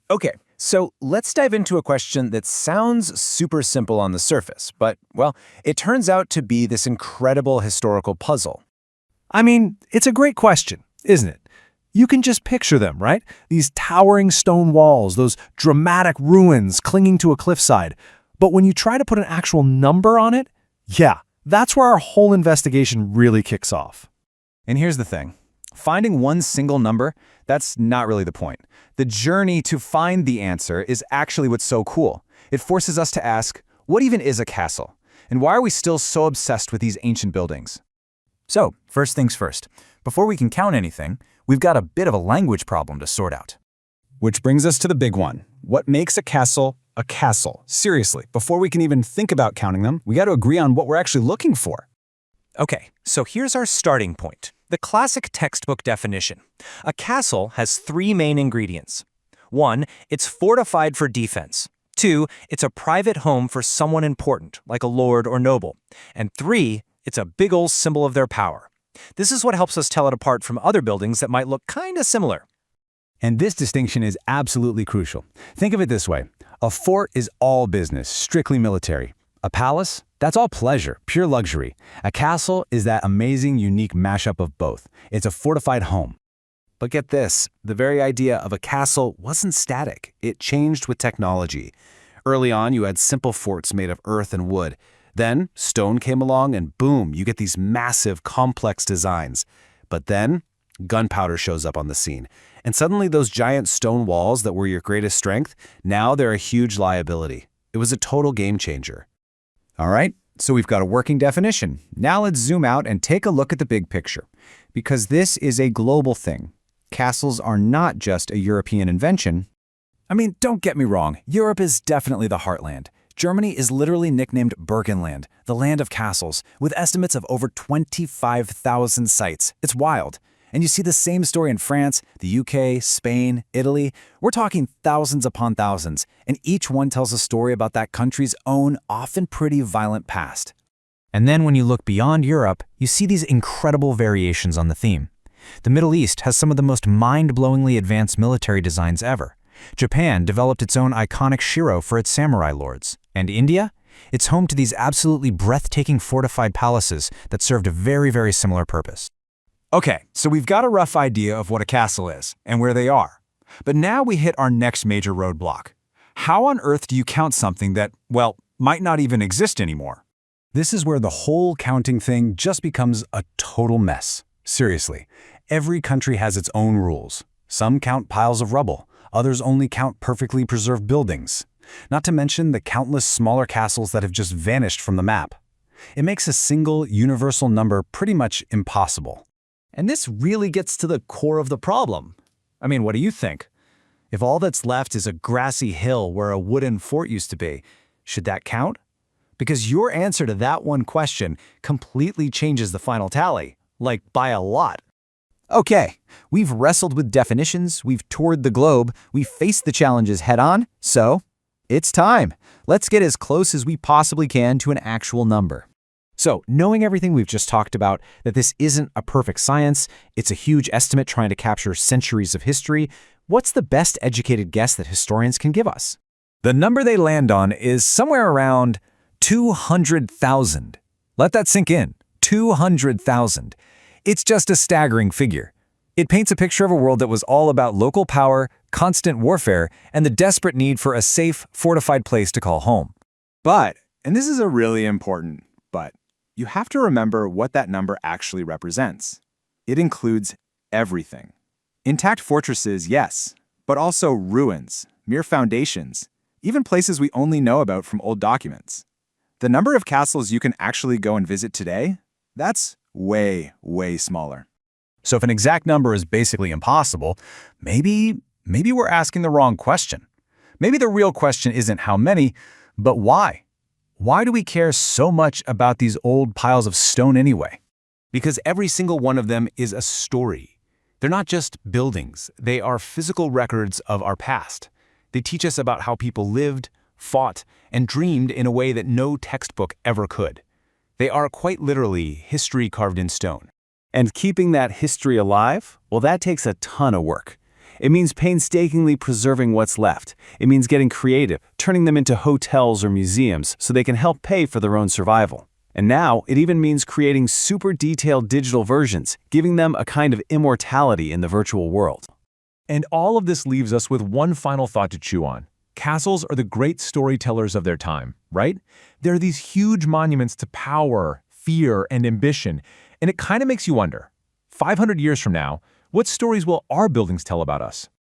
Okay, so let's dive into a question that sounds super simple on the surface, but, well, it turns out to be this incredible historical puzzle. I mean, it's a great question, isn't it? You can just picture them, right? These towering stone walls, those dramatic ruins clinging to a cliffside. But when you try to put an actual number on it, yeah, that's where our whole investigation really kicks off. And here's the thing. Finding one single number, that's not really the point. The journey to find the answer is actually what's so cool. It forces us to ask, what even is a castle? And why are we still so obsessed with these ancient buildings? So, first things first. Before we can count anything, we've got a bit of a language problem to sort out. Which brings us to the big one. What makes a castle a castle? Seriously, before we can even think about counting them, we got to agree on what we're actually looking for. Okay, so here's our starting point. The classic textbook definition. A castle has three main ingredients. 1, it's fortified for defense. 2, it's a private home for someone important, like a lord or noble. And 3, it's a big ol' symbol of their power. This is what helps us tell it apart from other buildings that might look kinda similar. And this distinction is absolutely crucial. Think of it this way. A fort is all business, strictly military. A palace? That's all pleasure, pure luxury. A castle is that amazing, unique mashup of both. It's a fortified home. But get this, the very idea of a castle wasn't static. It changed with technology. Early on, you had simple forts made of earth and wood. Then, stone came along and boom, you get these massive, complex designs. But then, gunpowder shows up on the scene. And suddenly those giant stone walls that were your greatest strength, now they're a huge liability. It was a total game changer. All right, so we've got a working definition. Now let's zoom out and take a look at the big picture. Because this is a global thing. Castles are not just a European invention. I mean, don't get me wrong, Europe is definitely the heartland. Germany is literally nicknamed Burgenland, the land of castles, with estimates of over 25,000 sites. It's wild. And you see the same story in France, the UK, Spain, Italy. We're talking thousands upon thousands, and each one tells a story about that country's own, often pretty violent past. And then when you look beyond Europe, you see these incredible variations on the theme. The Middle East has some of the most mind-blowingly advanced military designs ever. Japan developed its own iconic Shiro for its samurai lords. And India? It's home to these absolutely breathtaking fortified palaces that served a very, very similar purpose. Okay, so we've got a rough idea of what a castle is and where they are. But now we hit our next major roadblock. How on earth do you count something that, well, might not even exist anymore? This is where the whole counting thing just becomes a total mess. Seriously, every country has its own rules. Some count piles of rubble, others only count perfectly preserved buildings. Not to mention the countless smaller castles that have just vanished from the map. It makes a single, universal number pretty much impossible. And this really gets to the core of the problem. I mean, what do you think? If all that's left is a grassy hill where a wooden fort used to be, should that count? Because your answer to that one question completely changes the final tally, like by a lot. Okay, we've wrestled with definitions, we've toured the globe, we've faced the challenges head-on, so it's time. Let's get as close as we possibly can to an actual number. So, knowing everything we've just talked about, that this isn't a perfect science, it's a huge estimate trying to capture centuries of history, what's the best educated guess that historians can give us? The number they land on is somewhere around 200,000. Let that sink in. 200,000. It's just a staggering figure. It paints a picture of a world that was all about local power, constant warfare, and the desperate need for a safe, fortified place to call home. But, and this is a really important but, you have to remember what that number actually represents. It includes everything. Intact fortresses, yes, but also ruins, mere foundations, even places we only know about from old documents. The number of castles you can actually go and visit today, that's way, way smaller. So if an exact number is basically impossible, maybe we're asking the wrong question. Maybe the real question isn't how many, but why? Why do we care so much about these old piles of stone anyway? Because every single one of them is a story. They're not just buildings, they are physical records of our past. They teach us about how people lived, fought, and dreamed in a way that no textbook ever could. They are quite literally history carved in stone. And keeping that history alive, well, that takes a ton of work. It means painstakingly preserving what's left. It means getting creative, turning them into hotels or museums so they can help pay for their own survival. And now, it even means creating super detailed digital versions, giving them a kind of immortality in the virtual world. And all of this leaves us with one final thought to chew on. Castles are the great storytellers of their time, right? They're these huge monuments to power, fear, and ambition, and it kind of makes you wonder, 500 years from now, what stories will our buildings tell about us?